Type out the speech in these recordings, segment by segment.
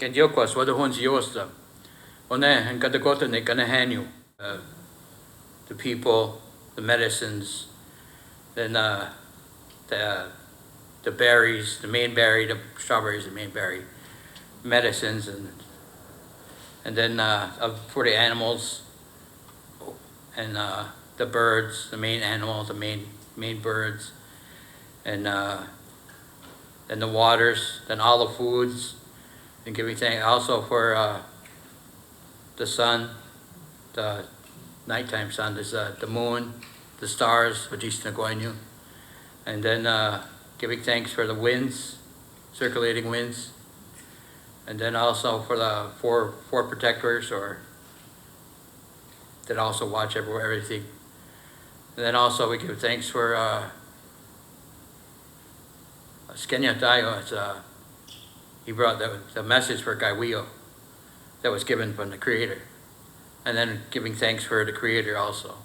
Kendiokos wadahon yosta. One and Kadagota ne Ganahanyu. The people, the medicines, then the berries, the main berry, the strawberries, the main berry, medicines, and then for the animals and the birds, the main animals, the main birds, and the waters, then all the foods, and giving thanks also for the sun, the nighttime sun, there's the moon, the stars, and then giving thanks for the winds, circulating winds, and then also for the four protectors or that also watch everything. And then also we give thanks for Skenya Tayo. He brought the message for Gaiwio that was given from the Creator. And then giving thanks for the Creator also.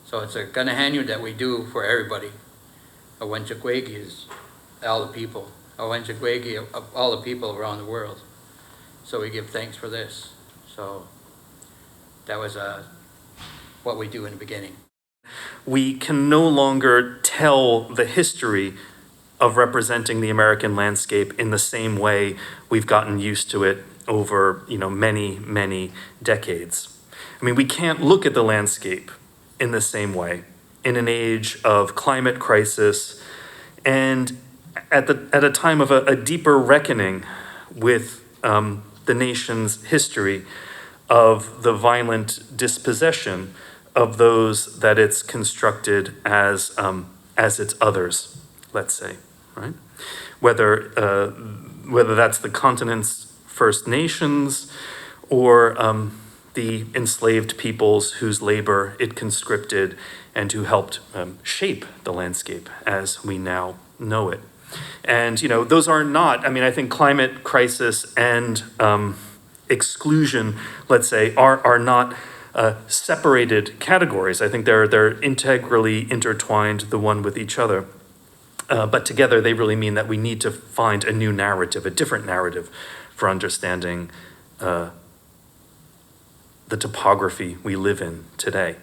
So it's a Ganahanyu that we do for everybody. A Wenchakwegi is all the people. A Wenchakwegi of all the people around the world. So we give thanks for this. So that was what we do in the beginning. We can no longer tell the history of representing the American landscape in the same way we've gotten used to it over, many, many decades. I mean, we can't look at the landscape in the same way in an age of climate crisis and at a time of a deeper reckoning with the nation's history of the violent dispossession of those that it's constructed as its others, let's say, right? Whether that's the continent's First Nations or the enslaved peoples whose labor it conscripted and who helped shape the landscape as we now know it. And, those are not, I think climate crisis and exclusion, let's say, are not separated categories. I think they're integrally intertwined, the one with each other. But together they really mean that we need to find a new narrative, a different narrative for understanding the topography we live in today.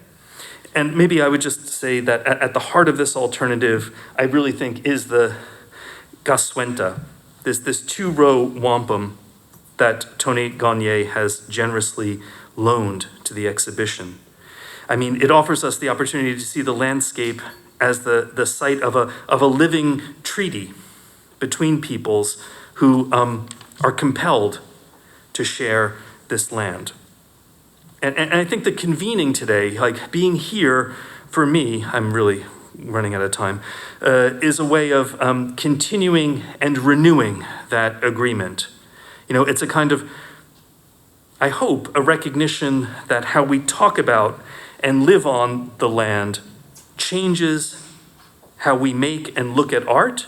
And maybe I would just say that at the heart of this alternative, I really think is the Gaswenta, this two-row wampum that Tony Gagné has generously loaned to the exhibition. It offers us the opportunity to see the landscape as the site of a living treaty between peoples who are compelled to share this land. And I think the convening today, like being here, for me, I'm really running out of time, is a way of continuing and renewing that agreement. It's a kind of, I hope, a recognition that how we talk about and live on the land changes how we make and look at art,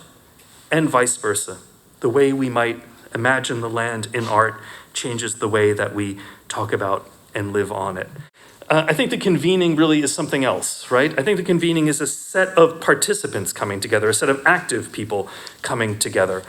and vice versa. The way we might imagine the land in art changes the way that we talk about and live on it. I think the convening really is something else, right? I think the convening is a set of participants coming together, a set of active people coming together.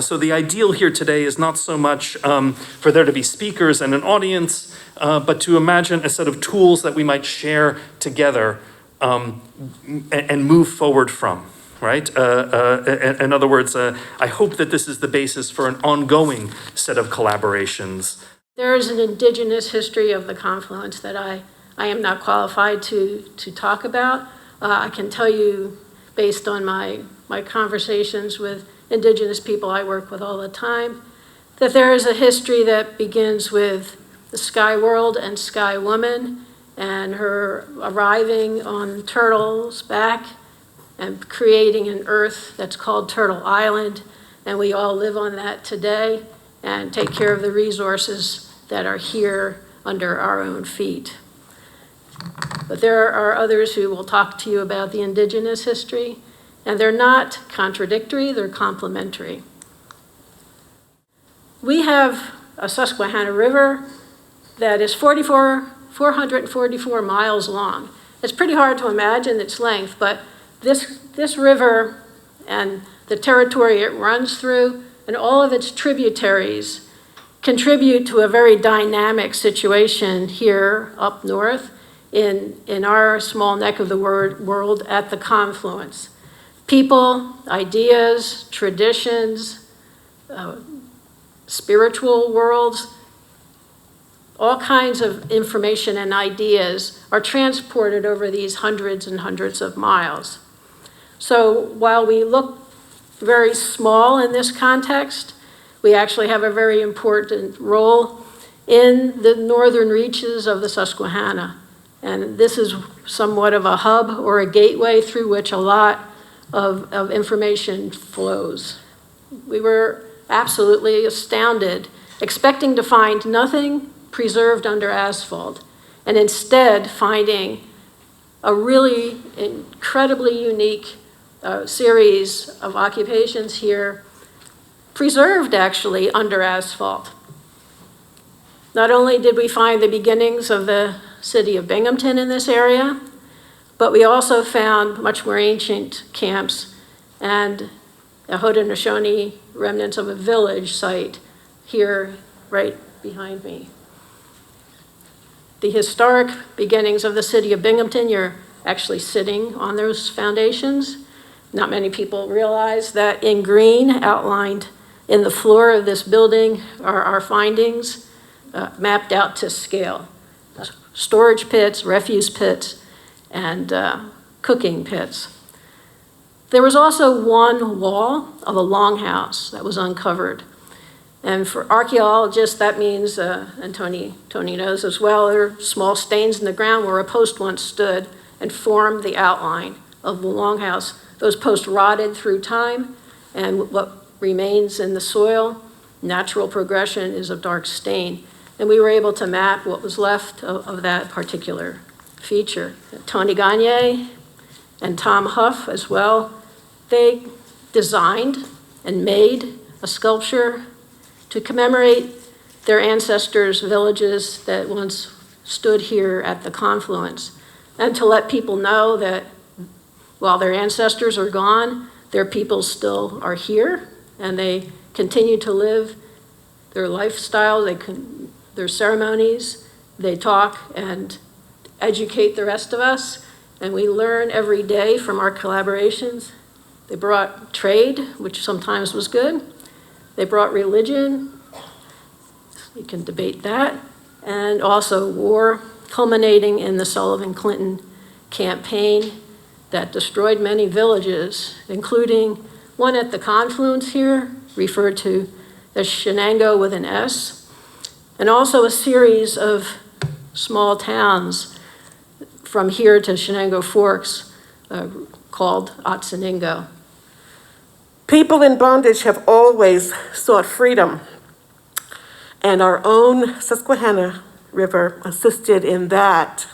So the ideal here today is not so much for there to be speakers and an audience, but to imagine a set of tools that we might share together and move forward from, right? In other words, I hope that this is the basis for an ongoing set of collaborations. There is an indigenous history of the confluence that I am not qualified to talk about. I can tell you, based on my conversations with indigenous people I work with all the time, that there is a history that begins with the Sky World and Sky Woman and her arriving on Turtle's back and creating an earth that's called Turtle Island. And we all live on that today and take care of the resources that are here under our own feet. But there are others who will talk to you about the indigenous history, and they're not contradictory, they're complementary. We have a Susquehanna River that is 444 miles long. It's pretty hard to imagine its length, but this river and the territory it runs through and all of its tributaries contribute to a very dynamic situation here up north in our small neck of the world at the confluence. People, ideas, traditions, spiritual worlds, all kinds of information and ideas are transported over these hundreds and hundreds of miles. So while we look very small in this context, we actually have a very important role in the northern reaches of the Susquehanna. And this is somewhat of a hub or a gateway through which a lot of information flows. We were absolutely astounded, expecting to find nothing preserved under asphalt, and instead finding a really incredibly unique series of occupations here, preserved actually under asphalt. Not only did we find the beginnings of the city of Binghamton in this area, but we also found much more ancient camps and a Haudenosaunee remnants of a village site here right behind me. The historic beginnings of the city of Binghamton, you're actually sitting on those foundations. Not many people realize that in green, outlined in the floor of this building, are our findings mapped out to scale. Storage pits, refuse pits, and cooking pits. There was also one wall of a longhouse that was uncovered. And for archeologists, that means, and Tony knows as well, there are small stains in the ground where a post once stood and formed the outline of the longhouse. Those posts rotted through time, and what remains in the soil, natural progression, is of dark stain. And we were able to map what was left of that particular feature. Tony Gagne and Tom Huff as well, they designed and made a sculpture to commemorate their ancestors' villages that once stood here at the confluence, and to let people know that while their ancestors are gone, their people still are here, and they continue to live their lifestyle, their ceremonies, they talk and educate the rest of us, and we learn every day from our collaborations. They brought trade, which sometimes was good. They brought religion, you can debate that, and also war, culminating in the Sullivan-Clinton campaign that destroyed many villages, including one at the confluence here, referred to as Chenango with an S, and also a series of small towns from here to Chenango Forks called Otsoningo. People in bondage have always sought freedom, and our own Susquehanna River assisted in that.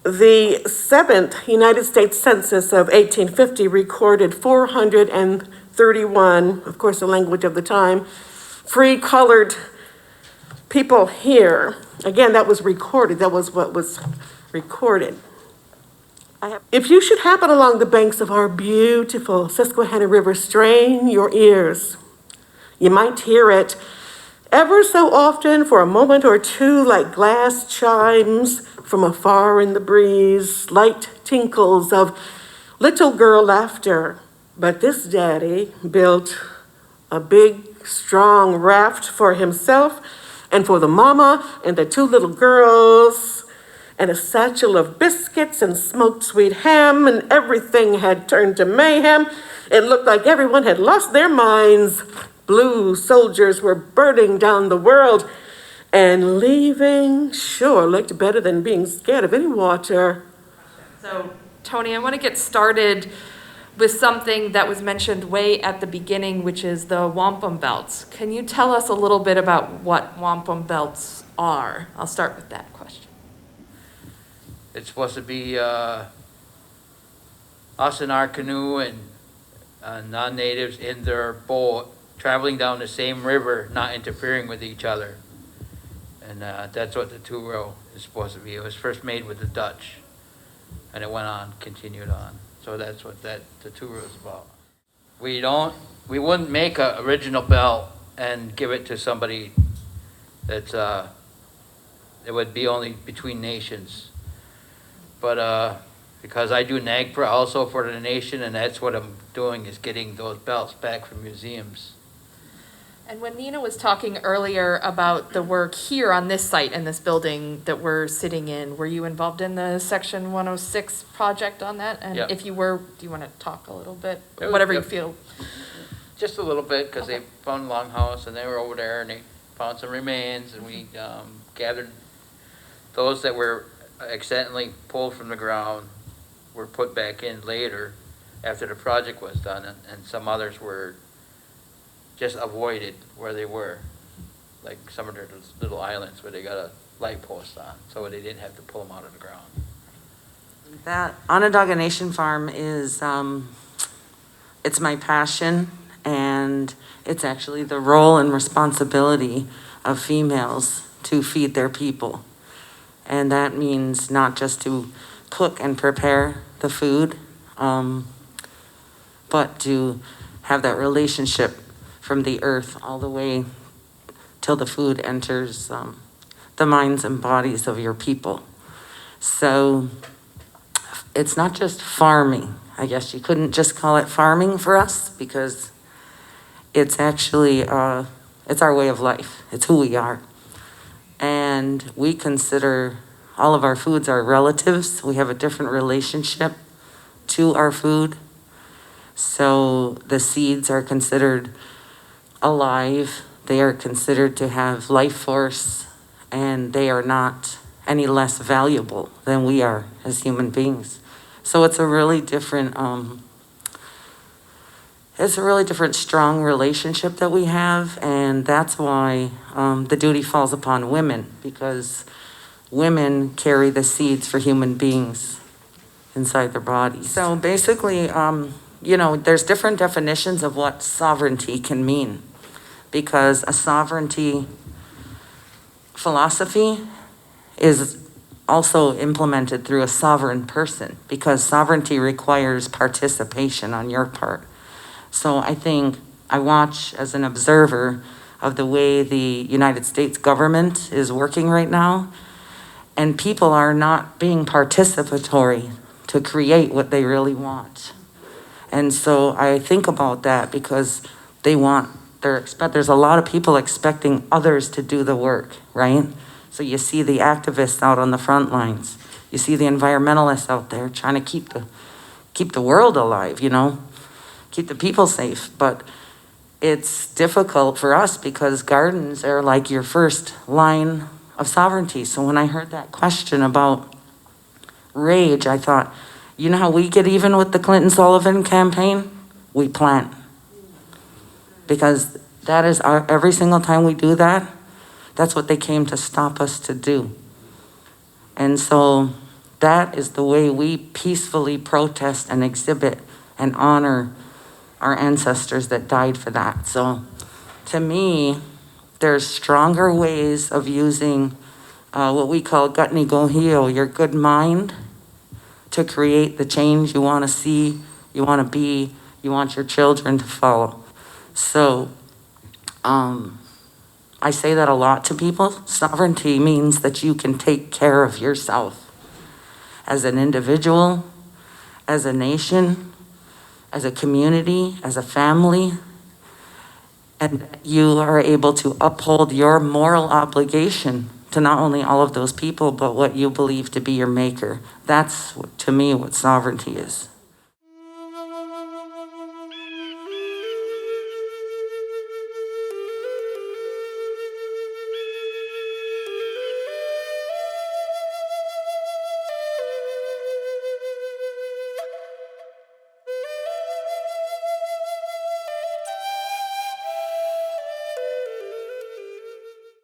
The 7th United States Census of 1850 recorded 431, of course the language of the time, free colored people here. Again, that was recorded, that was what was recorded. If you should happen along the banks of our beautiful Susquehanna River, strain your ears. You might hear it ever so often for a moment or two, like glass chimes from afar in the breeze, light tinkles of little girl laughter. But this daddy built a big, strong raft for himself and for the mama and the 2 little girls, and a satchel of biscuits and smoked sweet ham, and everything had turned to mayhem. It looked like everyone had lost their minds. Blue soldiers were burning down the world, and leaving sure looked better than being scared of any water. So, Tony, I want to get started with something that was mentioned way at the beginning, which is the wampum belts. Can you tell us a little bit about what wampum belts are? I'll start with that question. It's supposed to be us in our canoe and non-natives in their boat, traveling down the same river, not interfering with each other. And that's what the 2-row is supposed to be. It was first made with the Dutch, and it went on, continued on. So that's what the 2-row is about. We wouldn't make an original belt and give it to somebody that's, it would be only between nations. But, because I do NAGPRA also for the nation, and that's what I'm doing, is getting those belts back from museums. And when Nina was talking earlier about the work here on this site in this building that we're sitting in, were you involved in the Section 106 project on that? And Yep. if you were, do you want to talk a little bit? It was- Whatever you yep. feel. Just a little bit, because Okay. they found a longhouse, and they were over there, and they found some remains, and we gathered those that were accidentally pulled from the ground, were put back in later, after the project was done, and some others were just avoided where they were, like some of their little islands where they got a light post on, so they didn't have to pull them out of the ground. That Onondaga Nation Farm is, it's my passion, and it's actually the role and responsibility of females to feed their people. And that means not just to cook and prepare the food, but to have that relationship from the earth all the way till the food enters the minds and bodies of your people. So it's not just farming. I guess you couldn't just call it farming for us, because it's actually, it's our way of life. It's who we are. And we consider all of our foods our relatives. We have a different relationship to our food. So the seeds are considered alive. They are considered to have life force, and they are not any less valuable than we are as human beings. So it's a really different, strong relationship that we have, and that's why the duty falls upon women, because women carry the seeds for human beings inside their bodies. So basically, there's different definitions of what sovereignty can mean, because a sovereignty philosophy is also implemented through a sovereign person, because sovereignty requires participation on your part. So I think I watch as an observer of the way the United States government is working right now, and people are not being participatory to create what they really want. And so I think about that, because there's a lot of people expecting others to do the work, right? So you see the activists out on the front lines. You see the environmentalists out there trying to keep the world alive, keep the people safe. But it's difficult for us, because gardens are like your first line of sovereignty. So when I heard that question about rage, I thought, you know how we get even with the Clinton-Sullivan campaign? We plant. Because that is every single time we do that, that's what they came to stop us to do. And so that is the way we peacefully protest and exhibit and honor our ancestors that died for that. So to me, there's stronger ways of using what we call gutni gohio, your good mind, to create the change you want to see, you want to be, you want your children to follow. So I say that a lot to people. Sovereignty means that you can take care of yourself as an individual, as a nation, as a community, as a family, and you are able to uphold your moral obligation to not only all of those people, but what you believe to be your maker. That's, to me, what sovereignty is.